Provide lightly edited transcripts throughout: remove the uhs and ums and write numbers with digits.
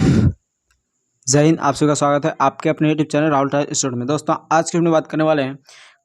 जय हिंद। आप सभी का स्वागत है आपके अपने यूट्यूब चैनल राहुल स्टूडेंट में। दोस्तों आज की हम बात करने वाले हैं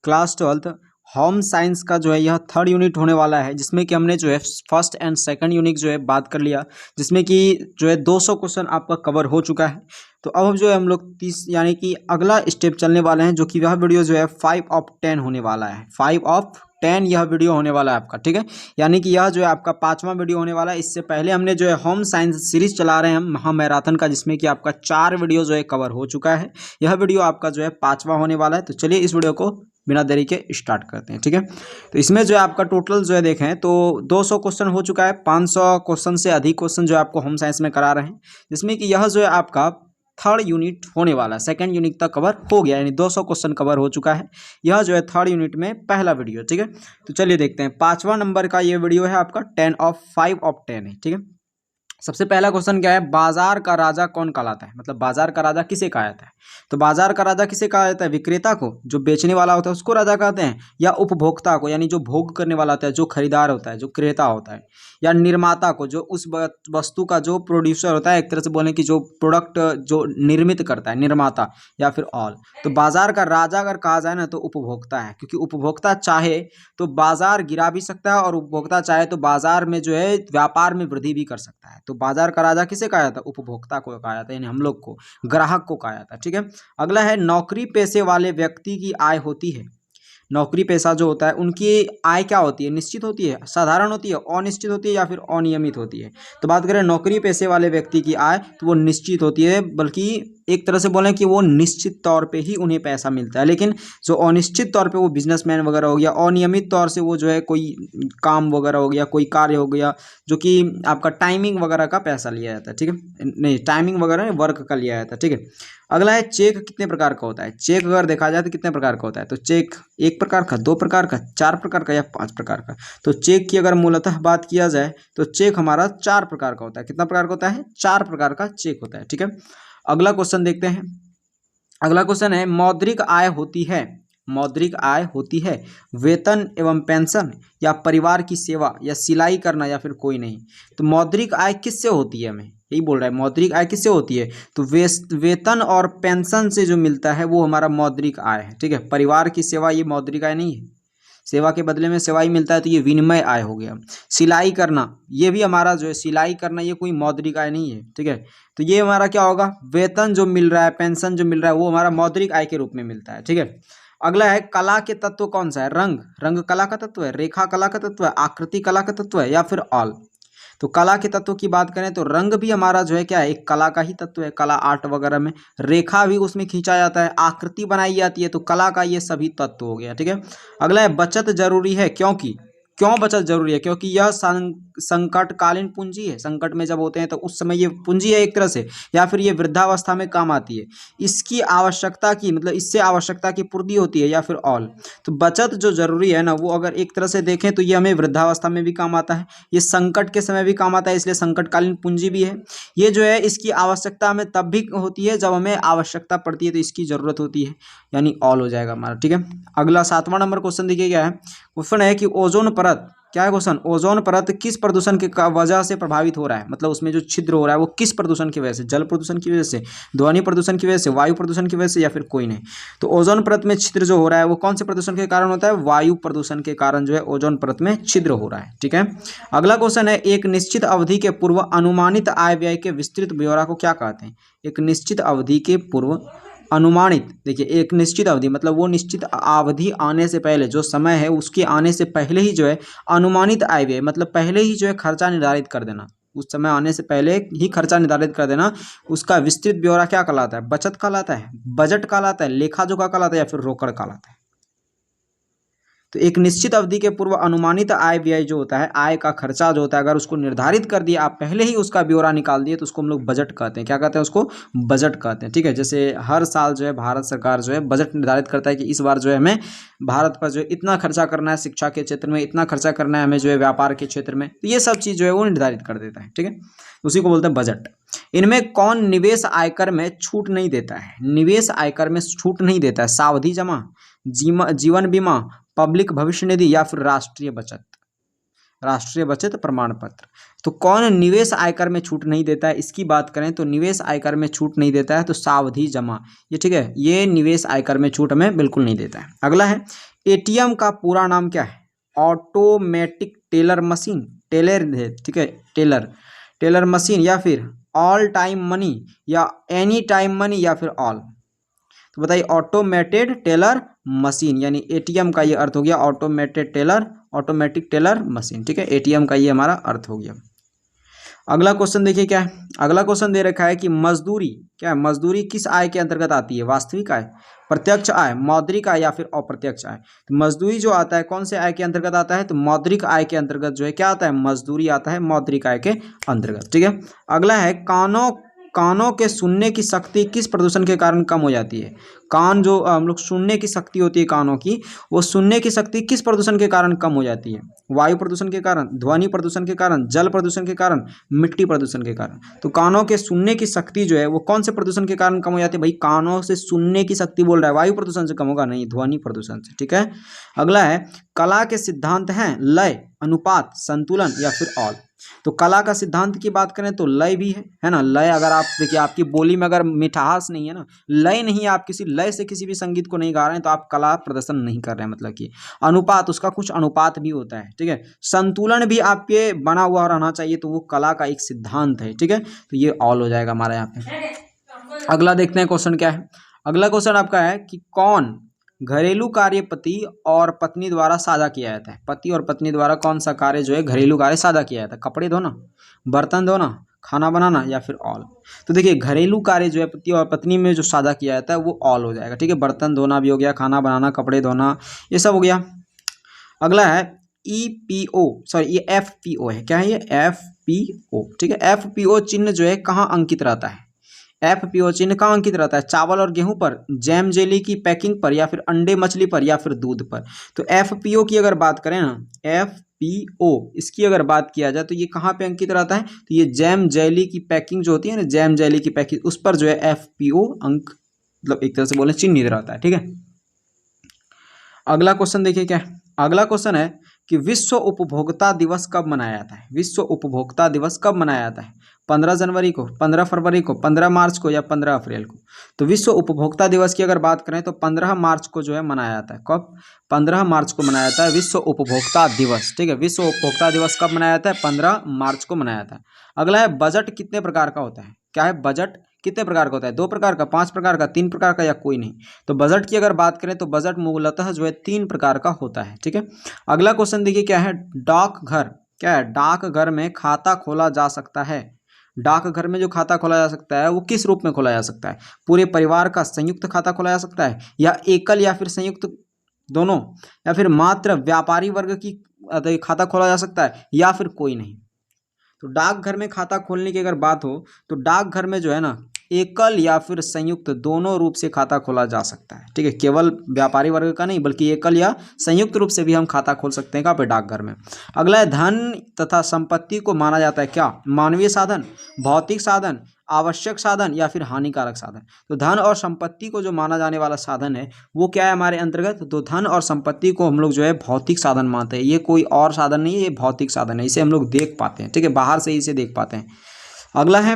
क्लास 12th होम साइंस का जो है यह थर्ड यूनिट होने वाला है, जिसमें कि हमने जो है फर्स्ट एंड सेकंड यूनिट जो है बात कर लिया, जिसमें कि जो है 200 क्वेश्चन आपका कवर हो चुका है। तो अब हम जो है हम लोग 30 यानी कि अगला स्टेप चलने वाले हैं, जो कि वह वीडियो जो है 5 ऑफ 10 होने वाला है। 5 ऑफ 10 यह वीडियो होने वाला है आपका, ठीक है। यानी कि यह जो है आपका 5वां वीडियो होने वाला है। इससे पहले हमने जो है होम साइंस सीरीज चला रहे हैं हम महामैराथन का, जिसमें कि आपका 4 वीडियो जो है कवर हो चुका है। यह वीडियो आपका जो है 5वां होने वाला है। तो चलिए इस वीडियो को बिना देरी के स्टार्ट करते हैं, ठीक है। तो इसमें जो है आपका टोटल जो है देखें तो 200 क्वेश्चन हो चुका है। 500 क्वेश्चन से अधिक क्वेश्चन जो है आपको होम साइंस में करा रहे हैं, जिसमें कि यह जो है आपका थर्ड यूनिट होने वाला है। सेकंड यूनिट तक कवर हो गया, यानी 200 क्वेश्चन कवर हो चुका है। यह जो है थर्ड यूनिट में पहला वीडियो, ठीक है। तो चलिए देखते हैं 5वां नंबर का ये वीडियो है आपका 5 ऑफ 10 है, ठीक है। सबसे पहला क्वेश्चन क्या है, बाजार का राजा कौन कहलाता है, मतलब बाजार का राजा किसे कहा जाता है। तो बाजार का राजा किसे कहा जाता है, विक्रेता को, जो बेचने वाला होता है उसको राजा कहते हैं, या उपभोक्ता को, यानी जो भोग करने वाला होता है, जो खरीदार होता है, जो क्रेता होता है, या निर्माता को, जो उस वस्तु का जो प्रोड्यूसर होता है, एक तरह से बोलें कि जो प्रोडक्ट जो निर्मित करता है, निर्माता, या फिर ऑल। तो बाजार का राजा अगर कहा जाए ना तो उपभोक्ता है, क्योंकि उपभोक्ता चाहे तो बाजार गिरा भी सकता है और उपभोक्ता चाहे तो बाजार में जो है व्यापार में वृद्धि भी कर सकता है। तो बाजार का राजा किसे कहा जाता है, उपभोक्ता को कहा जाता है, यानी हम लोग को, ग्राहक को कहा जाता है, ठीक है। अगला है नौकरी पेशे वाले व्यक्ति की आय होती है। नौकरी पेशा जो होता है उनकी आय क्या होती है, निश्चित होती है, साधारण होती है, अनिश्चित होती है, या फिर अनियमित होती है। तो बात करें नौकरी पेशे वाले व्यक्ति की आय, तो वो निश्चित होती है, बल्कि एक तरह से बोलें कि वो निश्चित तौर पे ही उन्हें पैसा मिलता है। लेकिन जो अनिश्चित तौर पे वो बिजनेसमैन वगैरह हो गया, अनियमित तौर से वो जो है कोई काम वगैरह हो गया, कोई कार्य हो गया, जो कि आपका टाइमिंग वगैरह का पैसा लिया जाता है, ठीक है। नहीं, टाइमिंग वगैरह वर्क का लिया जाता है, ठीक है। अगला है चेक कितने प्रकार का होता है। चेक अगर देखा जाए तो कितने प्रकार का होता है, तो चेक 1 प्रकार का, 2 प्रकार का, 4 प्रकार का, या 5 प्रकार का। तो चेक की अगर मूलतः बात किया जाए तो चेक हमारा 4 प्रकार का होता है। कितना प्रकार का होता है, 4 प्रकार का चेक होता है, ठीक है। अगला क्वेश्चन देखते हैं। अगला क्वेश्चन है मौद्रिक आय होती है, मौद्रिक आय होती है वेतन एवं पेंशन, या परिवार की सेवा, या सिलाई करना, या फिर कोई नहीं। तो मौद्रिक आय किससे होती है, हमें यही बोल रहा है, मौद्रिक आय किससे होती है। तो वेतन और पेंशन से जो मिलता है वो हमारा मौद्रिक आय है, ठीक है। परिवार की सेवा ये मौद्रिक आय नहीं है, सेवा के बदले में सेवा ही मिलता है, तो ये विनिमय आय हो गया। सिलाई करना ये भी हमारा जो है, सिलाई करना ये कोई मौद्रिक आय नहीं है, ठीक है। तो ये हमारा क्या होगा, वेतन जो मिल रहा है, पेंशन जो मिल रहा है, वो हमारा मौद्रिक आय के रूप में मिलता है, ठीक है। अगला है कला के तत्व कौन सा है, रंग, रंग कला का तत्व है, रेखा कला का तत्व है, आकृति कला का तत्व है, या फिर ऑल। तो कला के तत्व की बात करें तो रंग भी हमारा जो है क्या है, एक कला का ही तत्व है, कला आर्ट वगैरह में। रेखा भी उसमें खींचा जाता है, आकृति बनाई जाती है, तो कला का ये सभी तत्व हो गया, ठीक है। अगला है बचत जरूरी है, क्योंकि, क्यों बचत जरूरी है, क्योंकि यह संकटकालीन पूंजी है। संकट में जब होते हैं तो उस समय ये पूंजी है एक तरह से, या फिर ये वृद्धावस्था में काम आती है। इसकी आवश्यकता की मतलब इससे आवश्यकता की पूर्ति होती है, या फिर ऑल। तो बचत जो जरूरी है ना, वो अगर एक तरह से देखें तो ये हमें वृद्धावस्था में भी काम आता है, ये संकट के समय भी काम आता है, इसलिए संकटकालीन पूंजी भी है। ये जो है इसकी आवश्यकता हमें तब भी होती है जब हमें आवश्यकता पड़ती है, तो इसकी जरूरत होती है, यानी ऑल हो जाएगा हमारा, ठीक है। अगला 7वां नंबर क्वेश्चन देखिए क्या है। क्वेश्चन है कि ओजोन परत, क्या है क्वेश्चन, ओजोन परत किस प्रदूषण के वजह से प्रभावित हो रहा है, मतलब उसमें जो छिद्र हो रहा है वो किस प्रदूषण की वजह से, जल प्रदूषण की वजह से, ध्वनि प्रदूषण की वजह से, वायु प्रदूषण की वजह से, या फिर कोई नहीं। तो ओजोन परत में छिद्र जो हो रहा है वो कौन से प्रदूषण के कारण होता है, वायु प्रदूषण के कारण जो है ओजोन परत में छिद्र हो रहा है, ठीक है। अगला क्वेश्चन है एक निश्चित अवधि के पूर्व अनुमानित आय व्यय के विस्तृत ब्यौरा को क्या कहते हैं। एक निश्चित अवधि के पूर्व अनुमानित, देखिए एक निश्चित अवधि मतलब वो निश्चित अवधि आने से पहले, जो समय है उसके आने से पहले ही जो है अनुमानित आय व्यय, मतलब पहले ही जो है खर्चा निर्धारित कर देना, उस समय आने से पहले ही खर्चा निर्धारित कर देना, उसका विस्तृत ब्यौरा क्या कहलाता है, बचत कहलाता है, बजट कहलाता है, लेखा जोखा कहलाता है, या फिर रोकड़ कहलाता है। तो एक निश्चित अवधि के पूर्व अनुमानित आय व्यय जो होता है, आय का खर्चा जो होता है, अगर उसको निर्धारित कर दिया, आप पहले ही उसका ब्यौरा निकाल दिए, तो उसको हम लोग बजट कहते हैं। क्या कहते हैं उसको, बजट कहते हैं, ठीक है। जैसे हर साल जो है भारत सरकार जो है बजट निर्धारित करता है कि इस बार जो है हमें भारत पर जो है इतना खर्चा करना है, शिक्षा के क्षेत्र में इतना खर्चा करना है, हमें जो है व्यापार के क्षेत्र में, तो ये सब चीज़ जो है वो निर्धारित कर देता है, ठीक है। उसी को बोलते हैं बजट। इनमें कौन निवेश आयकर में छूट नहीं देता है, निवेश आयकर में छूट नहीं देता है, सावधि जमा, जीवन बीमा, पब्लिक भविष्य निधि, या फिर राष्ट्रीय बचत। राष्ट्रीय बचत प्रमाण पत्र। तो कौन निवेश आयकर में छूट नहीं देता है, इसकी बात करें तो निवेश आयकर में छूट नहीं देता है तो सावधि जमा, ये ठीक है, ये निवेश आयकर में छूट हमें बिल्कुल नहीं देता है। अगला है एटीएम का पूरा नाम क्या है, ऑटोमेटिक टेलर मशीन, टेलर है ठीक है, टेलर मशीन, या फिर ऑल टाइम मनी, या एनी टाइम मनी, या फिर ऑल। तो बताइए ऑटोमेटेड टेलर मशीन, यानी एटीएम का ये अर्थ हो गया automated teller, automatic teller machine, ठीक है, एटीएम का ये हमारा अर्थ हो गया। अगला क्वेश्चन देखिए क्या है, अगला क्वेश्चन दे रखा है कि मजदूरी क्या है, मजदूरी किस आय के अंतर्गत आती है, वास्तविक आय, प्रत्यक्ष आय, मौद्रिक आय, या फिर अप्रत्यक्ष आय। तो मजदूरी जो आता है कौन से आय के अंतर्गत आता है, तो मौद्रिक आय के अंतर्गत जो है क्या आता है, मजदूरी आता है मौद्रिक आय के अंतर्गत, ठीक है। अगला है कानों के सुनने की शक्ति किस प्रदूषण के कारण कम हो जाती है। कान जो हम लोग सुनने की शक्ति होती है कानों की, वो सुनने की शक्ति किस प्रदूषण के कारण कम हो जाती है, वायु प्रदूषण के कारण, ध्वनि प्रदूषण के कारण, जल प्रदूषण के कारण, मिट्टी प्रदूषण के कारण। तो कानों के सुनने की शक्ति जो है वो कौन से प्रदूषण के कारण कम हो जाती है, भाई कानों से सुनने की शक्ति बोल रहा है, वायु प्रदूषण से कम होगा नहीं, ध्वनि प्रदूषण से, ठीक है। अगला है कला के सिद्धांत हैं लय, अनुपात, संतुलन, या फिर ऑल। तो कला का सिद्धांत की बात करें तो लय भी है ना, लय अगर आप देखिए आपकी बोली में अगर मिठास नहीं है ना, लय नहीं है, आप किसी लय से किसी भी संगीत को नहीं गा रहे हैं तो आप कला प्रदर्शन नहीं कर रहे हैं, मतलब कि अनुपात, उसका कुछ अनुपात भी होता है, ठीक है। संतुलन भी आपके बना हुआ रहना चाहिए, तो वो कला का एक सिद्धांत है, ठीक है। तो ये ऑल हो जाएगा हमारा यहाँ पे। अगला देखते हैं क्वेश्चन क्या है, अगला क्वेश्चन आपका है कि कौन घरेलू कार्य पति और पत्नी द्वारा साझा किया जाता है, पति और पत्नी द्वारा कौन सा कार्य जो है घरेलू कार्य साझा किया जाता है, कपड़े धोना, बर्तन धोना, खाना बनाना, या फिर ऑल। तो देखिए घरेलू कार्य जो है पति और पत्नी में जो साझा किया जाता है वो ऑल हो जाएगा, ठीक है, बर्तन धोना भी हो गया, खाना बनाना, कपड़े धोना, ये सब हो गया। अगला है EPO, सॉरी ये FPO है, क्या है ये FPO, ठीक है। FPO चिन्ह जो है कहाँ अंकित रहता है, FPO चिन्ह कहाँ अंकित रहता है, चावल और गेहूं पर, जैम जेली की पैकिंग पर, या फिर अंडे मछली पर, या फिर दूध पर। तो FPO की अगर बात करें ना, FPO इसकी अगर बात किया जाए तो ये कहाँ पे अंकित रहता है, तो ये जैम जेली की पैकिंग जो होती है ना, जैम जेली की पैकिंग, उस पर जो है FPO अंक, मतलब एक तरह से बोले चिन्हित रहता है, ठीक है। अगला क्वेश्चन देखिए क्या है, अगला क्वेश्चन है कि विश्व उपभोक्ता दिवस कब मनाया जाता है, विश्व उपभोक्ता दिवस कब मनाया जाता है, 15 जनवरी को, 15 फरवरी को, 15 मार्च को, या 15 अप्रैल को। तो विश्व उपभोक्ता दिवस की अगर बात करें तो 15 मार्च को जो है मनाया जाता है, कब, 15 मार्च को मनाया जाता है विश्व उपभोक्ता दिवस, ठीक है। विश्व उपभोक्ता दिवस कब मनाया जाता है, 15 मार्च को मनाया जाता है। अगला है बजट कितने प्रकार का होता है, क्या है बजट कितने प्रकार का होता है, 2 प्रकार का, 5 प्रकार का, 3 प्रकार का, या कोई नहीं। तो बजट की अगर बात करें तो बजट मूलतः जो है 3 प्रकार का होता है, ठीक है। अगला क्वेश्चन देखिए क्या है, डाकघर क्या है, डाकघर में खाता खोला जा सकता है, डाकघर में जो खाता खोला जा सकता है वो किस रूप में खोला जा सकता है, पूरे परिवार का संयुक्त खाता खोला जा सकता है, या एकल या फिर संयुक्त दोनों, या फिर मात्र व्यापारी वर्ग की खाता खोला जा सकता है, या फिर कोई नहीं। तो डाकघर में खाता खोलने की अगर बात हो तो डाकघर में जो है ना एकल या फिर संयुक्त दोनों रूप से खाता खोला जा सकता है, ठीक है, केवल व्यापारी वर्ग का नहीं बल्कि एकल या संयुक्त रूप से भी हम खाता खोल सकते हैं कहाँ पे, डाकघर में। अगला है धन तथा संपत्ति को माना जाता है क्या, मानवीय साधन, भौतिक साधन, आवश्यक साधन, या फिर हानिकारक साधन। तो धन और संपत्ति को जो माना जाने वाला साधन है वो क्या है हमारे अंतर्गत, तो धन और संपत्ति को हम लोग जो है भौतिक साधन मानते हैं, ये कोई और साधन नहीं है, ये भौतिक साधन है, इसे हम लोग देख पाते हैं, ठीक है, बाहर से ही इसे देख पाते हैं। अगला है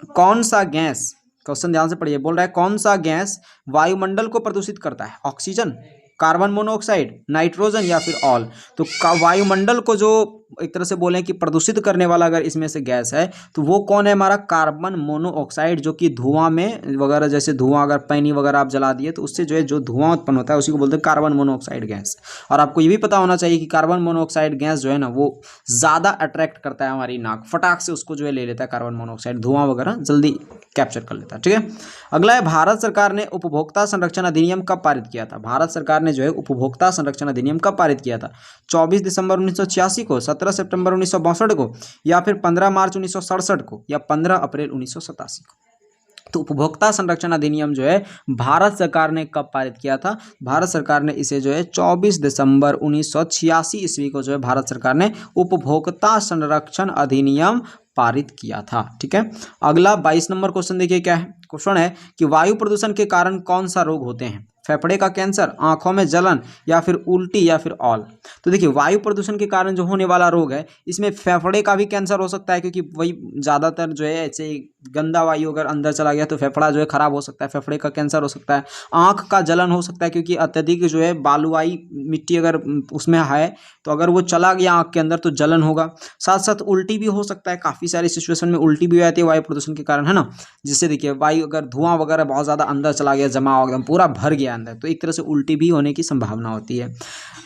कौन सा गैस, क्वेश्चन ध्यान से पढ़िए, बोल रहा है कौन सा गैस वायुमंडल को प्रदूषित करता है, ऑक्सीजन, कार्बन मोनोऑक्साइड, नाइट्रोजन, या फिर ऑल। तो वायुमंडल को जो एक तरह से बोलें कि प्रदूषित करने वाला अगर इसमें से गैस है तो वो कौन है हमारा, कार्बन मोनोऑक्साइड, जो कि धुआं में वगैरह, जैसे धुआं अगर पैनी वगैरह आप जला दिए तो उससे जो है जो धुआं उत्पन्न होता है उसी को बोलते हैं कार्बन मोनोऑक्साइड गैस। और आपको ये भी पता होना चाहिए कि कार्बन मोनोऑक्साइड गैस जो है ना वो ज़्यादा अट्रैक्ट करता है हमारी नाक, फटाक से उसको जो है ले लेता है, कार्बन मोनोऑक्साइड धुआं वगैरह जल्दी कैप्चर कर लेता है, ठीक है। अगला है भारत सरकार ने उपभोक्ता संरक्षण अधिनियम कब पारित किया था, भारत सरकार ने जो है उपभोक्ता संरक्षण अधिनियम कब पारित किया था, 24 दिसंबर 1986 को, 17 सितंबर 1962 को, या फिर 15 मार्च 1967 को, या 15 अप्रैल 1987 को। तो उपभोक्ता संरक्षण अधिनियम जो है भारत सरकार ने कब पारित किया था, भारत सरकार ने इसे जो है 24 दिसंबर 1986 ईस्वी को जो है भारत सरकार ने उपभोक्ता संरक्षण अधिनियम पारित किया था, ठीक है। अगला 22 नंबर क्वेश्चन देखिए क्या है, क्वेश्चन है कि वायु प्रदूषण के कारण कौन सा रोग होते हैं, फेफड़े का कैंसर, आंखों में जलन, या फिर उल्टी, या फिर ऑल। तो देखिए वायु प्रदूषण के कारण जो होने वाला रोग है इसमें फेफड़े का भी कैंसर हो सकता है, क्योंकि वही ज़्यादातर जो है ऐसे गंदा वायु अगर अंदर चला गया तो फेफड़ा जो है खराब हो सकता है, फेफड़े का कैंसर हो सकता है। आंख का जलन हो सकता है, क्योंकि अत्यधिक जो है बालुआई मिट्टी अगर उसमें है तो अगर वो चला गया आंख के अंदर तो जलन होगा। साथ साथ उल्टी भी हो सकता है, काफ़ी सारी सिचुएशन में उल्टी भी हो जाती है वायु प्रदूषण के कारण, है ना। जिससे देखिए वायु अगर धुआं वगैरह बहुत ज़्यादा अंदर चला गया, जमा हो गया, पूरा भर गया अंदर, तो एक तरह से उल्टी भी होने की संभावना होती है,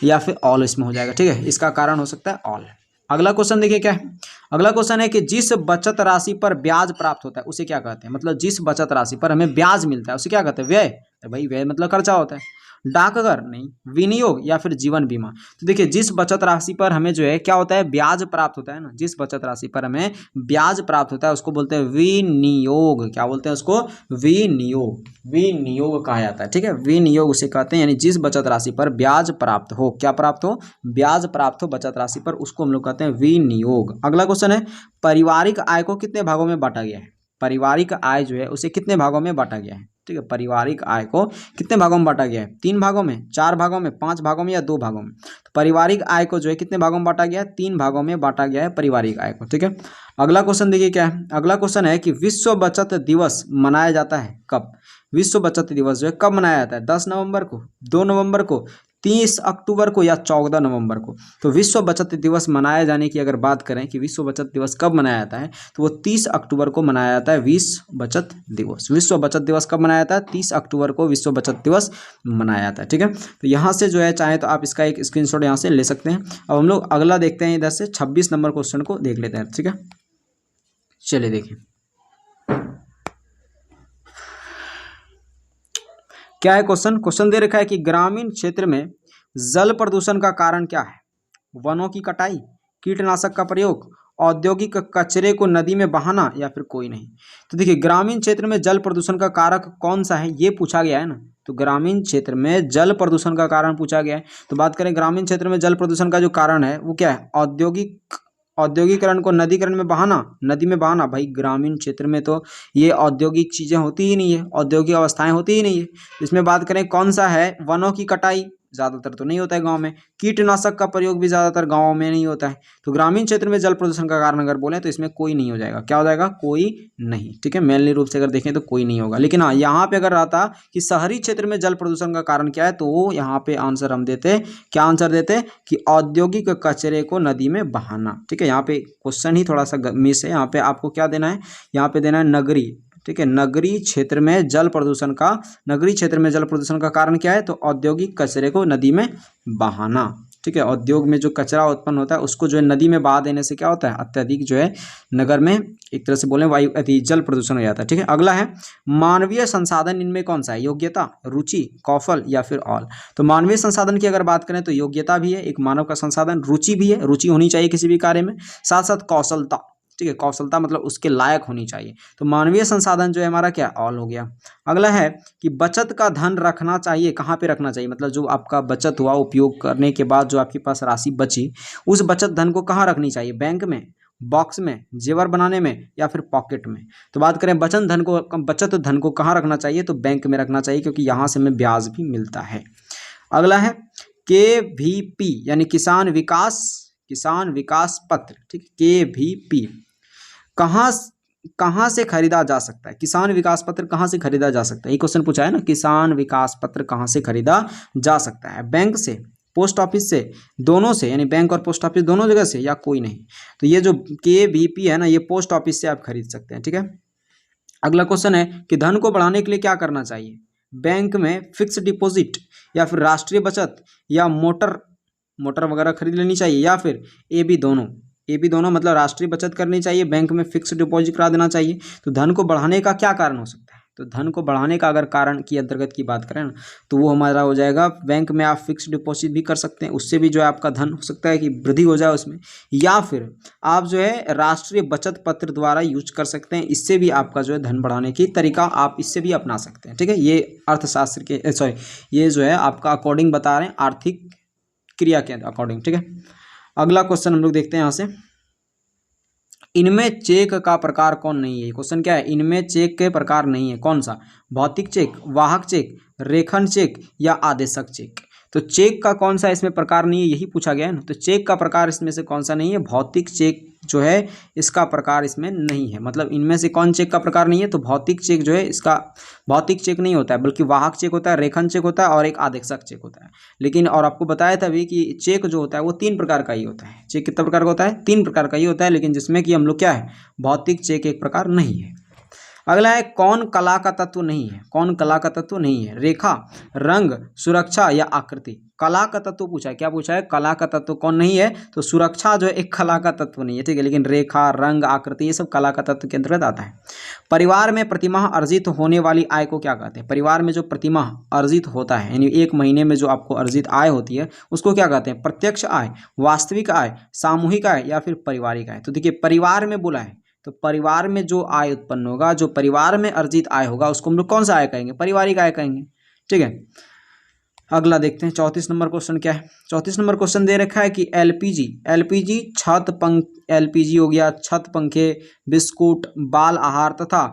या फिर ऑल इसमें हो जाएगा। ठीक है, इसका कारण हो सकता है ऑल। अगला क्वेश्चन देखिए क्या है। अगला क्वेश्चन है कि जिस बचत राशि पर ब्याज प्राप्त होता है उसे क्या कहते हैं। मतलब जिस बचत राशि पर हमें ब्याज मिलता है उसे क्या कहते हैं, व्यय। तो भाई व्यय मतलब खर्चा होता है। डाकघर नहीं, विनियोग या फिर जीवन बीमा। तो देखिए जिस बचत राशि पर हमें जो है क्या होता है, ब्याज प्राप्त होता है ना, जिस बचत राशि पर हमें ब्याज प्राप्त होता है उसको बोलते हैं विनियोग। क्या बोलते हैं उसको, विनियोग। विनियोग कहा जाता है। ठीक है, विनियोग उसे कहते हैं, यानी जिस बचत राशि पर ब्याज प्राप्त हो, क्या प्राप्त हो, ब्याज प्राप्त हो बचत राशि पर, उसको हम लोग कहते हैं विनियोग। अगला क्वेश्चन है पारिवारिक आय को कितने भागों में बांटा गया है। पारिवारिक आय जो है उसे कितने भागों में बांटा गया है। ठीक है, पारिवारिक आय को कितने भागों में बांटा गया है, 3 भागों में, 4 भागों में, 5 भागों में, या 2 भागों में। तो पारिवारिक आय को जो है कितने भागों में बांटा गया है, 3 भागों में बांटा गया है पारिवारिक आय को। ठीक है, अगला क्वेश्चन देखिए क्या है। अगला क्वेश्चन है कि विश्व बचत दिवस मनाया जाता है कब। विश्व बचत दिवस जो है कब मनाया जाता है, 10 नवंबर को, 2 नवंबर को, 30 अक्टूबर को, या 14 नवंबर को। तो विश्व बचत दिवस मनाए जाने की अगर बात करें कि विश्व बचत दिवस कब मनाया जाता है, तो वो 30 अक्टूबर को मनाया जाता है विश्व बचत दिवस। विश्व बचत दिवस कब मनाया जाता है, 30 अक्टूबर को विश्व बचत दिवस मनाया जाता है। ठीक है, तो यहाँ से जो है चाहे तो आप इसका एक स्क्रीनशॉट यहाँ से ले सकते हैं। अब हम लोग अगला देखते हैं, इधर से 26 नंबर क्वेश्चन को देख लेते हैं। ठीक है, चलिए देखिए क्या है क्वेश्चन। क्वेश्चन दे रखा है कि ग्रामीण क्षेत्र में जल प्रदूषण का कारण क्या है। वनों की कटाई, कीटनाशक का प्रयोग, औद्योगिक कचरे को नदी में बहाना, या फिर कोई नहीं। तो देखिए ग्रामीण क्षेत्र में जल प्रदूषण का कारक कौन सा है ये पूछा गया है ना। तो ग्रामीण क्षेत्र में जल प्रदूषण का कारण पूछा गया है। तो बात करें ग्रामीण क्षेत्र में जल प्रदूषण का जो कारण है वो क्या है, औद्योगिकरण को नदीकरण में बहाना, नदी में बहाना। भाई ग्रामीण क्षेत्र में तो ये औद्योगिक चीज़ें होती ही नहीं है, औद्योगिक अवस्थाएं होती ही नहीं है। इसमें बात करें कौन सा है, वनों की कटाई, ज़्यादातर तो नहीं होता है गांव में। कीटनाशक का प्रयोग भी ज़्यादातर गांवों में नहीं होता है। तो ग्रामीण क्षेत्र में जल प्रदूषण का कारण अगर बोलें तो इसमें कोई नहीं हो जाएगा। क्या हो जाएगा, कोई नहीं। ठीक है, मेनली रूप से अगर देखें तो कोई नहीं होगा। लेकिन हाँ यहाँ पे अगर रहता कि शहरी क्षेत्र में जल प्रदूषण का कारण क्या है, तो यहाँ पे आंसर हम देते, क्या आंसर देते कि औद्योगिक कचरे को नदी में बहाना। ठीक है, यहाँ पे क्वेश्चन ही थोड़ा सा मिस है। यहाँ पे आपको क्या देना है, यहाँ पे देना है नगरी। ठीक है, नगरीय क्षेत्र में जल प्रदूषण का कारण क्या है, तो औद्योगिक कचरे को नदी में बहाना। ठीक है, उद्योग में जो कचरा उत्पन्न होता है उसको जो है नदी में बहा देने से क्या होता है, अत्यधिक जो है नगर में एक तरह से बोले वायु जल प्रदूषण हो जाता है। ठीक है, अगला है मानवीय संसाधन, इनमें कौन सा है, योग्यता, रुचि, कौशल, या फिर ऑल। तो मानवीय संसाधन की अगर बात करें तो योग्यता भी है एक मानव का संसाधन, रुचि भी है, रुचि होनी चाहिए किसी भी कार्य में, साथ साथ कौशलता। ठीक है, कौशलता मतलब उसके लायक होनी चाहिए। तो मानवीय संसाधन जो है हमारा क्या, ऑल हो गया। अगला है कि बचत का धन रखना चाहिए, कहाँ पे रखना चाहिए, मतलब जो आपका बचत हुआ उपयोग करने के बाद जो आपके पास राशि बची उस बचत धन को कहाँ रखनी चाहिए, बैंक में, बॉक्स में, जेवर बनाने में, या फिर पॉकेट में। तो बात करें बचत धन को कहाँ रखना चाहिए, तो बैंक में रखना चाहिए, क्योंकि यहाँ से हमें ब्याज भी मिलता है। अगला है KVP यानी किसान विकास पत्र। ठीक है, KVP कहाँ से खरीदा जा सकता है, किसान विकास पत्र कहाँ से खरीदा जा सकता है, ये क्वेश्चन पूछा है ना। किसान विकास पत्र कहाँ से खरीदा जा सकता है, बैंक से, पोस्ट ऑफिस से, दोनों से, यानी बैंक और पोस्ट ऑफिस दोनों जगह से, या कोई नहीं। तो ये जो KVP है ना ये पोस्ट ऑफिस से आप खरीद सकते हैं। ठीक है, अगला क्वेश्चन है कि धन को बढ़ाने के लिए क्या करना चाहिए, बैंक में फिक्स डिपॉजिट, या फिर राष्ट्रीय बचत, या मोटर वगैरह खरीद लेनी चाहिए, या फिर ए बी दोनों मतलब राष्ट्रीय बचत करनी चाहिए, बैंक में फिक्स डिपॉजिट करा देना चाहिए। तो धन को बढ़ाने का क्या कारण हो सकता है, तो धन को बढ़ाने का अगर कारण की अंतर्गत की बात करें ना तो वो हमारा हो जाएगा बैंक में आप फिक्स डिपॉजिट भी कर सकते हैं, उससे भी जो है आपका धन हो सकता है कि वृद्धि हो जाए उसमें, या फिर आप जो है राष्ट्रीय बचत पत्र द्वारा यूज कर सकते हैं, इससे भी आपका जो है धन बढ़ाने की तरीका आप इससे भी अपना सकते हैं। ठीक है, ये अर्थशास्त्र के ये जो है आपका अकॉर्डिंग बता रहे हैं, आर्थिक क्रिया के अकॉर्डिंग। ठीक है, अगला क्वेश्चन हम लोग देखते हैं यहाँ से, इनमें चेक का प्रकार कौन नहीं है? क्वेश्चन क्या है, इनमें चेक के प्रकार नहीं है, कौन सा? भौतिक चेक, वाहक चेक, रेखन चेक या आदेशक चेक। तो चेक का कौन सा इसमें प्रकार नहीं है, यही पूछा गया है ना। तो चेक का प्रकार इसमें से कौन सा नहीं है? भौतिक चेक जो है इसका प्रकार इसमें नहीं है। मतलब इनमें से कौन चेक का प्रकार नहीं है? तो भौतिक चेक जो है इसका भौतिक चेक नहीं होता है, बल्कि वाहक चेक होता है, रेखन चेक होता है और एक आदेशक चेक होता है। लेकिन और आपको बताया था अभी कि चेक जो होता है वो 3 प्रकार का ही होता है। चेक कितना प्रकार का होता है? 3 प्रकार का ही होता है, लेकिन जिसमें कि हम लोग क्या है, भौतिक चेक एक प्रकार नहीं है। अगला है, कौन कला का तत्व नहीं है? कौन कला का तत्व नहीं है? रेखा, रंग, सुरक्षा या आकृति। कला का तत्व पूछा है, क्या पूछा है? कला का तत्व कौन नहीं है? तो सुरक्षा जो है एक कला का तत्व नहीं है, ठीक है, लेकिन रेखा, रंग, आकृति ये सब कला का तत्व के अंतर्गत आता है। परिवार में प्रतिमाह अर्जित होने वाली आय को क्या कहते हैं? परिवार में जो प्रतिमाह अर्जित होता है, यानी एक महीने में जो आपको अर्जित आय होती है उसको क्या कहते हैं? प्रत्यक्ष आय, वास्तविक आय, सामूहिक आय या फिर पारिवारिक आय। तो देखिए, परिवार में बोला है तो परिवार में जो आय उत्पन्न होगा, जो परिवार में अर्जित आय होगा, उसको हम लोग कौन सा आय कहेंगे? पारिवारिक आय कहेंगे, ठीक है। अगला देखते हैं 34 नंबर क्वेश्चन क्या है। 34 नंबर क्वेश्चन दे रखा है कि एलपीजी एलपीजी हो गया, छत पंखे, बिस्कुट, बाल आहार तथा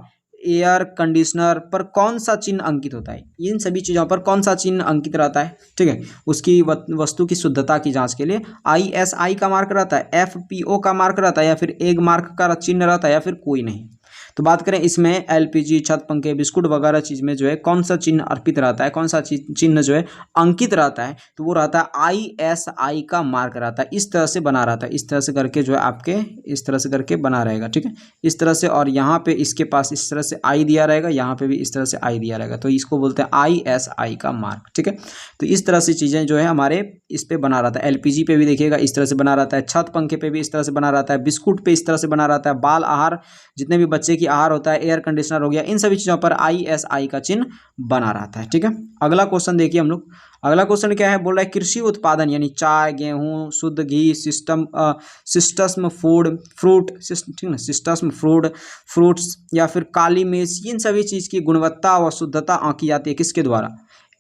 एयर कंडीशनर पर कौन सा चिन्ह अंकित होता है? इन सभी चीज़ों पर कौन सा चिन्ह अंकित रहता है? ठीक है, उसकी वस्तु की शुद्धता की जांच के लिए ISI का मार्क रहता है, FPO का मार्क रहता है, या फिर एग मार्क का चिन्ह रहता है, या फिर कोई नहीं। तो बात करें इसमें एलपीजी, छत पंखे, बिस्कुट वगैरह चीज़ में जो है कौन सा चिन्ह अर्पित रहता है, कौन सा चिन्ह जो है अंकित रहता है? तो वो रहता है ISI का मार्क रहता है। इस तरह से बना रहता है, इस तरह से करके जो है आपके इस तरह से करके बना रहेगा, ठीक है, इस तरह से। और यहाँ पे इसके पास इस तरह से आई दिया रहेगा, यहाँ पे भी इस तरह से आई दिया रहेगा, तो इसको बोलते हैं ISI का मार्क, ठीक है। तो इस तरह से चीज़ें जो है हमारे इस पे बना रहता है। एलपीजी पे भी देखिएगा इस तरह से बना रहता है, छत पंखे पे भी इस तरह से बना रहता है, बिस्कुट पे इस तरह से बना रहता है, बाल आहार जितने भी बच्चे की आहार होता है, एयर कंडीशनर हो गया, इन सभी चीज़ों पर ISI का चिन्ह बना रहता है, ठीक है। अगला क्वेश्चन देखिए हम लोग। अगला क्वेश्चन क्या है, बोल रहा है कृषि उत्पादन यानी चाय, गेहूं, शुद्ध घी, सिस्टम फूड फ्रूट, ठीक है, सिस्टम फ्रूट्स या फिर काली मिर्च, इन सभी चीज़ की गुणवत्ता व शुद्धता आंकी जाती है किसके द्वारा?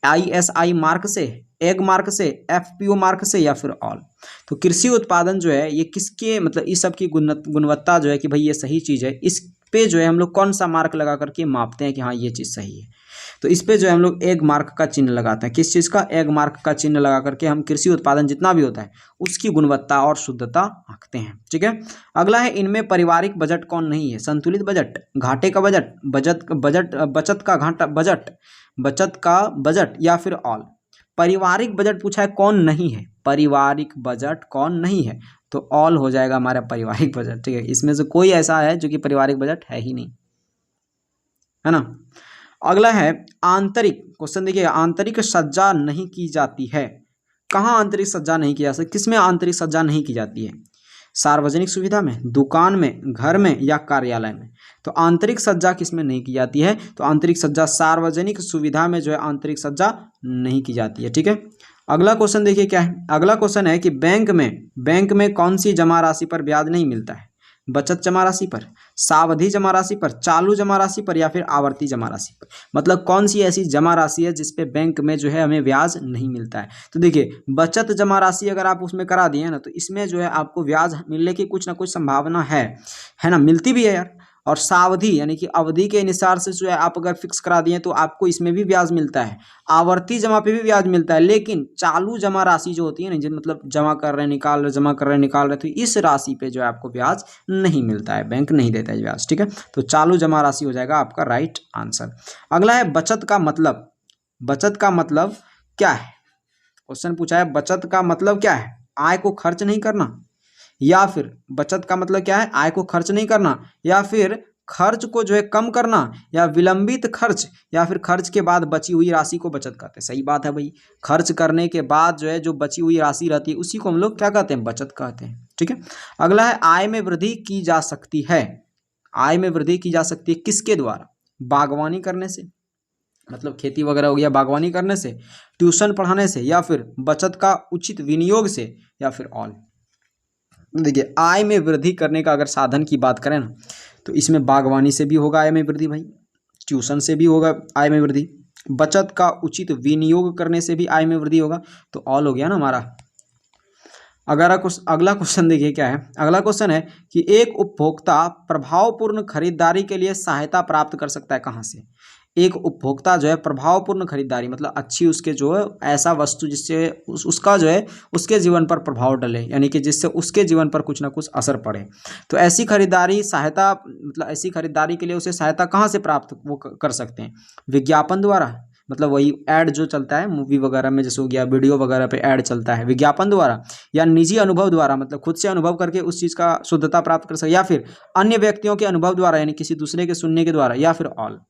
ISI मार्क से, एग मार्क से, FPO मार्क से या फिर ऑल। तो कृषि उत्पादन जो है ये किसके, मतलब इस सब की गुणवत्ता जो है कि भाई ये सही चीज़ है, इस पे जो है हम लोग कौन सा मार्क लगा करके मापते हैं कि हाँ ये चीज़ सही है? तो इस पे जो है हम लोग एग मार्क का चिन्ह लगाते हैं। किस चीज़ का? एग मार्क का चिन्ह लगा करके हम कृषि उत्पादन जितना भी होता है उसकी गुणवत्ता और शुद्धता आंकते हैं, ठीक है। अगला है, इनमें पारिवारिक बजट कौन नहीं है? संतुलित बजट, घाटे का बजट, बचत का बजट या फिर ऑल। पारिवारिक बजट पूछा है, कौन नहीं है? पारिवारिक बजट कौन नहीं है? तो ऑल हो जाएगा हमारा पारिवारिक बजट, ठीक है। इसमें से कोई ऐसा है जो कि पारिवारिक बजट है ही नहीं, है ना। अगला है आंतरिक क्वेश्चन, देखिए आंतरिक सज्जा नहीं की जाती है। कहाँ आंतरिक सज्जा नहीं की जा सकती? किसमें आंतरिक सज्जा नहीं की जाती है? सार्वजनिक सुविधा में, दुकान में, घर में या कार्यालय में। तो आंतरिक सज्जा किसमें नहीं की जाती है? तो आंतरिक सज्जा सार्वजनिक सुविधा में जो है आंतरिक सज्जा नहीं की जाती है, ठीक है। अगला क्वेश्चन देखिए क्या है। अगला क्वेश्चन है कि बैंक में कौन सी जमा राशि पर ब्याज नहीं मिलता है? बचत जमा राशि पर, सावधि जमा राशि पर, चालू जमा राशि पर या फिर आवर्ती जमा राशि पर। मतलब कौन सी ऐसी जमा राशि है जिसपे बैंक में जो है हमें ब्याज नहीं मिलता है? तो देखिए, बचत जमा राशि अगर आप उसमें करा दिए ना तो इसमें जो है आपको ब्याज मिलने की कुछ ना कुछ संभावना है ना, मिलती भी है यार। और सावधि यानी कि अवधि के अनुसार से जो है आप अगर फिक्स करा दिए तो आपको इसमें भी ब्याज मिलता है, आवर्ती जमा पे भी ब्याज मिलता है। लेकिन चालू जमा राशि जो होती है ना, मतलब जमा कर रहे निकाल रहे, जमा कर रहे निकाल रहे, तो इस राशि पे जो है आपको ब्याज नहीं मिलता है, बैंक नहीं देता है ब्याज, ठीक है। तो चालू जमा राशि हो जाएगा आपका राइट आंसर। अगला है बचत का मतलब। बचत का मतलब क्या है? क्वेश्चन पूछा है बचत का मतलब क्या है? आय को खर्च नहीं करना, या फिर बचत का मतलब क्या है? आय को खर्च नहीं करना, या फिर खर्च को जो है कम करना, या विलंबित खर्च, या फिर खर्च के बाद बची हुई राशि को बचत कहते हैं। सही बात है भाई, खर्च करने के बाद जो है जो बची हुई राशि रहती है उसी को हम लोग क्या कहते हैं? बचत कहते हैं, ठीक है। अगला है आय में वृद्धि की जा सकती है। आय में वृद्धि की जा सकती है किसके द्वारा? बागवानी करने से, मतलब खेती वगैरह हो गया, बागवानी करने से, ट्यूशन पढ़ाने से, या फिर बचत का उचित विनियोग से, या फिर ऑल। देखिए, आय में वृद्धि करने का अगर साधन की बात करें ना तो इसमें बागवानी से भी होगा आय में वृद्धि भाई, ट्यूशन से भी होगा आय में वृद्धि, बचत का उचित विनियोग करने से भी आय में वृद्धि होगा, तो ऑल हो गया ना हमारा। अगला क्वेश्चन देखिए क्या है। अगला क्वेश्चन है कि एक उपभोक्ता प्रभावपूर्ण खरीदारी के लिए सहायता प्राप्त कर सकता है कहाँ से। एक उपभोक्ता जो है प्रभावपूर्ण खरीदारी मतलब अच्छी उसके जो है ऐसा वस्तु जिससे उसका जो है उसके जीवन पर प्रभाव डले, यानी कि जिससे उसके जीवन पर कुछ ना कुछ असर पड़े। तो ऐसी खरीदारी सहायता मतलब ऐसी खरीदारी के लिए उसे सहायता कहाँ से प्राप्त वो कर सकते हैं। विज्ञापन द्वारा, मतलब वही ऐड जो चलता है मूवी वगैरह में, जैसे हो गया वीडियो वगैरह पे ऐड चलता है, विज्ञापन द्वारा, या निजी अनुभव द्वारा मतलब खुद से अनुभव करके उस चीज़ का शुद्धता प्राप्त कर सकते, या फिर अन्य व्यक्तियों के अनुभव द्वारा यानी किसी दूसरे के सुनने के द्वारा, या फिर ऑल।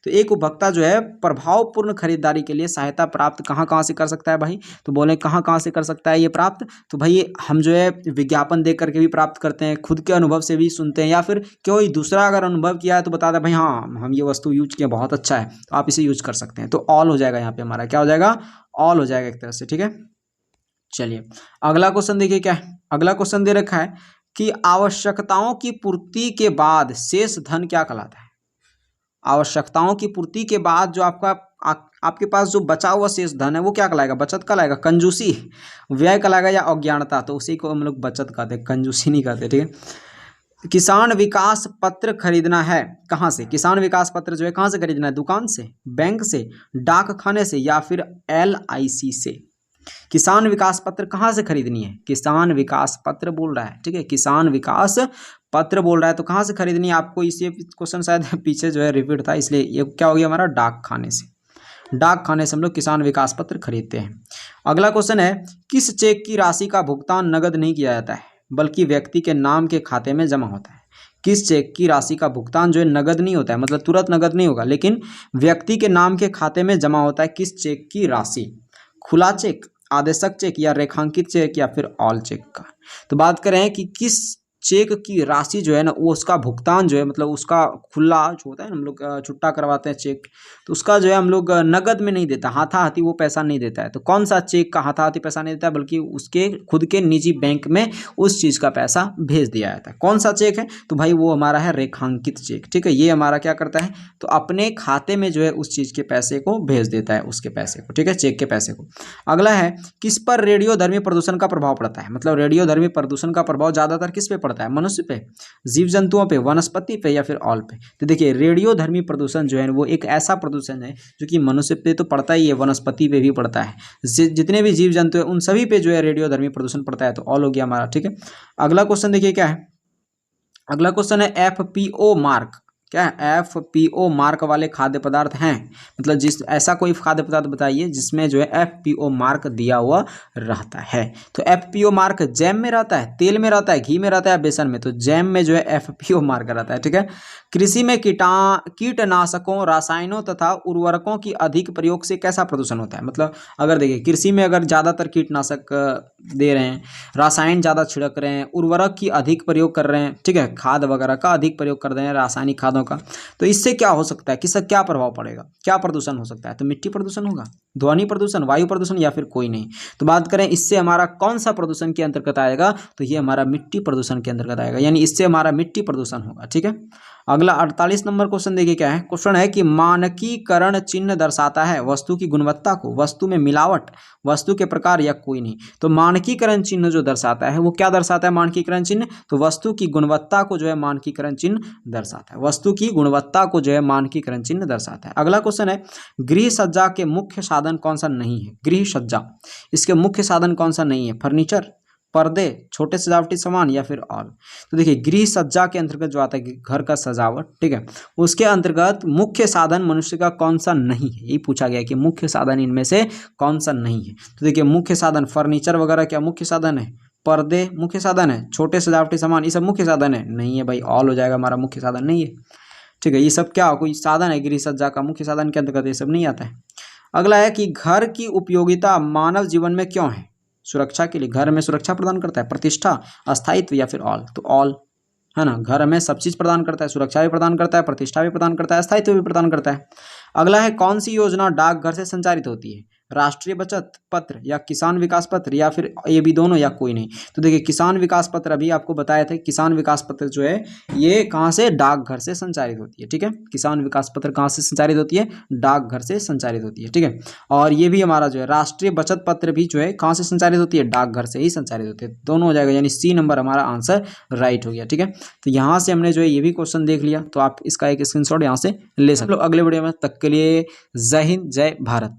तो एक उपभोक्ता जो है प्रभावपूर्ण खरीदारी के लिए सहायता प्राप्त कहाँ कहाँ से कर सकता है भाई। तो बोले कहाँ कहाँ से कर सकता है ये प्राप्त। तो भाई हम जो है विज्ञापन देख करके भी प्राप्त करते हैं, खुद के अनुभव से भी सुनते हैं, या फिर कोई दूसरा अगर अनुभव किया है तो बता दे भाई हाँ हम ये वस्तु यूज किया बहुत अच्छा है, तो आप इसे यूज कर सकते हैं। तो ऑल हो जाएगा यहाँ पे हमारा, क्या हो जाएगा, ऑल हो जाएगा एक तरह से, ठीक है। चलिए अगला क्वेश्चन देखिए क्या है। अगला क्वेश्चन दे रखा है कि आवश्यकताओं की पूर्ति के बाद शेष धन क्या कहलाता है। आवश्यकताओं की पूर्ति के बाद जो आपके पास जो बचा हुआ शेष धन है वो क्या कहलाएगा, बचत कहलाएगा, कंजूसी, व्यय कहलाएगा, या अज्ञानता। तो उसी को हम लोग बचत कहते हैं, कंजूसी नहीं कहते, ठीक है। किसान विकास पत्र खरीदना है कहाँ से। किसान विकास पत्र जो है कहाँ से खरीदना है, दुकान से, बैंक से, डाक खाने से, या फिर LIC से। किसान विकास पत्र कहाँ से खरीदनी है, किसान विकास पत्र बोल रहा है, ठीक है, किसान विकास पत्र बोल रहा है। तो कहाँ से खरीदनी है आपको, इसे क्वेश्चन शायद पीछे जो है रिपीट था, इसलिए ये क्या हो गया हमारा, डाक खाने से। डाक खाने से हम लोग किसान विकास पत्र खरीदते हैं। अगला क्वेश्चन है किस चेक की राशि का भुगतान नगद नहीं किया जाता है बल्कि व्यक्ति के नाम के खाते में जमा होता है। किस चेक की राशि का भुगतान जो है नगद नहीं होता है, मतलब तुरंत नगद नहीं होगा, लेकिन व्यक्ति के नाम के खाते में जमा होता है। किस चेक की राशि, खुला चेक, आदेशक चेक, या रेखांकित चेक, या फिर ऑल चेक का। तो बात करें कि किस चेक की राशि जो है ना वो उसका भुगतान जो है मतलब उसका खुला जो होता है ना, हम लोग छुट्टा करवाते हैं चेक, तो उसका जो है हम लोग नगद में नहीं देता, हाथाहाथी वो पैसा नहीं देता है। तो कौन सा चेक का हाथाहाथी पैसा नहीं देता है बल्कि उसके खुद के निजी बैंक में उस चीज़ का पैसा भेज दिया जाता है। कौन सा चेक है, तो भाई वो हमारा है रेखांकित चेक, ठीक है। ये हमारा क्या करता है, तो अपने खाते में जो है उस चीज़ के पैसे को भेज देता है, उसके पैसे को, ठीक है, चेक के पैसे को। अगला है किस पर रेडियोधर्मी प्रदूषण का प्रभाव पड़ता है, मतलब रेडियोधर्मी प्रदूषण का प्रभाव ज़्यादातर किस पे पड़ता है, मनुष्य पे, जीव जंतुओं पे, वनस्पति पे, या फिर ऑल पे। तो देखिए रेडियोधर्मी प्रदूषण जो है वो एक ऐसा प्रदूषण है जो कि मनुष्य पे तो पड़ता ही है, वनस्पति पे भी पड़ता है, जितने भी जीव जंतु है उन सभी पे जो है रेडियोधर्मी प्रदूषण पड़ता है। तो ऑल हो गया हमारा, ठीक है। अगला क्वेश्चन देखिए क्या है। अगला क्वेश्चन है FPO मार्क, क्या है, FPO मार्क वाले खाद्य पदार्थ हैं, मतलब जिस ऐसा कोई खाद्य पदार्थ बताइए जिसमें जो है FPO मार्क दिया हुआ रहता है। तो FPO मार्क जैम में रहता है, तेल में रहता है, घी में रहता है, बेसन में। तो जैम में जो है FPO मार्क रहता है, ठीक है। कृषि में कीटनाशकों, रसायनों तथा उर्वरकों की अधिक प्रयोग से कैसा प्रदूषण होता है। मतलब अगर देखिए कृषि में अगर ज़्यादातर कीटनाशक दे रहे हैं, रसायन ज़्यादा छिड़क रहे हैं, उर्वरक की अधिक प्रयोग कर रहे हैं, ठीक है, खाद वगैरह का अधिक प्रयोग कर रहे हैं, रासायनिक खादों का, तो इससे क्या हो सकता है, किसका क्या प्रभाव पड़ेगा, क्या प्रदूषण हो सकता है। तो मिट्टी प्रदूषण होगा, ध्वनि प्रदूषण, वायु प्रदूषण, या फिर कोई नहीं। तो बात करें इससे हमारा कौन सा प्रदूषण के अंतर्गत आएगा, तो ये हमारा मिट्टी प्रदूषण के अंतर्गत आएगा, यानी इससे हमारा मिट्टी प्रदूषण होगा, ठीक है। अगला 48 नंबर क्वेश्चन देखिए क्या है। क्वेश्चन है कि मानकीकरण चिन्ह दर्शाता है वस्तु की गुणवत्ता को, वस्तु में मिलावट, वस्तु के प्रकार, या कोई नहीं। तो मानकीकरण चिन्ह जो दर्शाता है वो क्या दर्शाता है, मानकीकरण चिन्ह, तो वस्तु की गुणवत्ता को जो है मानकीकरण चिन्ह दर्शाता है, वस्तु की गुणवत्ता को जो है मानकीकरण चिन्ह दर्शाता है। अगला क्वेश्चन है गृह सज्जा के मुख्य साधन कौन सा नहीं है, गृह सज्जा इसके मुख्य साधन कौन सा नहीं है, फर्नीचर, पर्दे, छोटे सजावटी सामान, या फिर ऑल। तो देखिए गृह सज्जा के अंतर्गत जो आता है कि घर का सजावट, ठीक है, उसके अंतर्गत मुख्य साधन मनुष्य का कौन सा नहीं है, यही पूछा गया कि मुख्य साधन इनमें से कौन सा नहीं है। तो देखिए मुख्य साधन फर्नीचर वगैरह क्या मुख्य साधन है, पर्दे मुख्य साधन है, छोटे सजावटी सामान ये सब मुख्य साधन है, नहीं है भाई, ऑल हो जाएगा हमारा, मुख्य साधन नहीं है, ठीक है। ये सब क्या कोई साधन है गृह सज्जा का, मुख्य साधन के अंतर्गत ये सब नहीं आता है। अगला है कि घर की उपयोगिता मानव जीवन में क्यों है, सुरक्षा के लिए, घर में सुरक्षा प्रदान करता है, प्रतिष्ठा, अस्थायित्व, या फिर ऑल। तो ऑल है ना, घर हमें सब चीज़ प्रदान करता है, सुरक्षा भी प्रदान करता है, प्रतिष्ठा भी प्रदान करता है, अस्थायित्व भी प्रदान करता है। अगला है कौन सी योजना डाकघर से संचालित होती है, राष्ट्रीय बचत पत्र या किसान विकास पत्र या फिर ये भी दोनों या कोई नहीं। तो देखिए किसान विकास पत्र अभी आपको बताया था, किसान विकास पत्र जो है ये कहाँ से, डाकघर से संचारित होती है। ठीक है, किसान विकास पत्र कहाँ से संचारित होती है, डाकघर से संचारित होती है। ठीक है, और ये भी हमारा जो है राष्ट्रीय बचत पत्र भी जो है कहाँ से संचारित होती है, डाकघर से ही संचारित होती है। दोनों हो जाएगा, यानी सी नंबर हमारा आंसर राइट हो गया। ठीक है, तो यहाँ से हमने जो है ये भी क्वेश्चन देख लिया, तो आप इसका एक स्क्रीनशॉट यहाँ से ले सकते हो। अगले वीडियो में तक के लिए जय हिंद, जय भारत।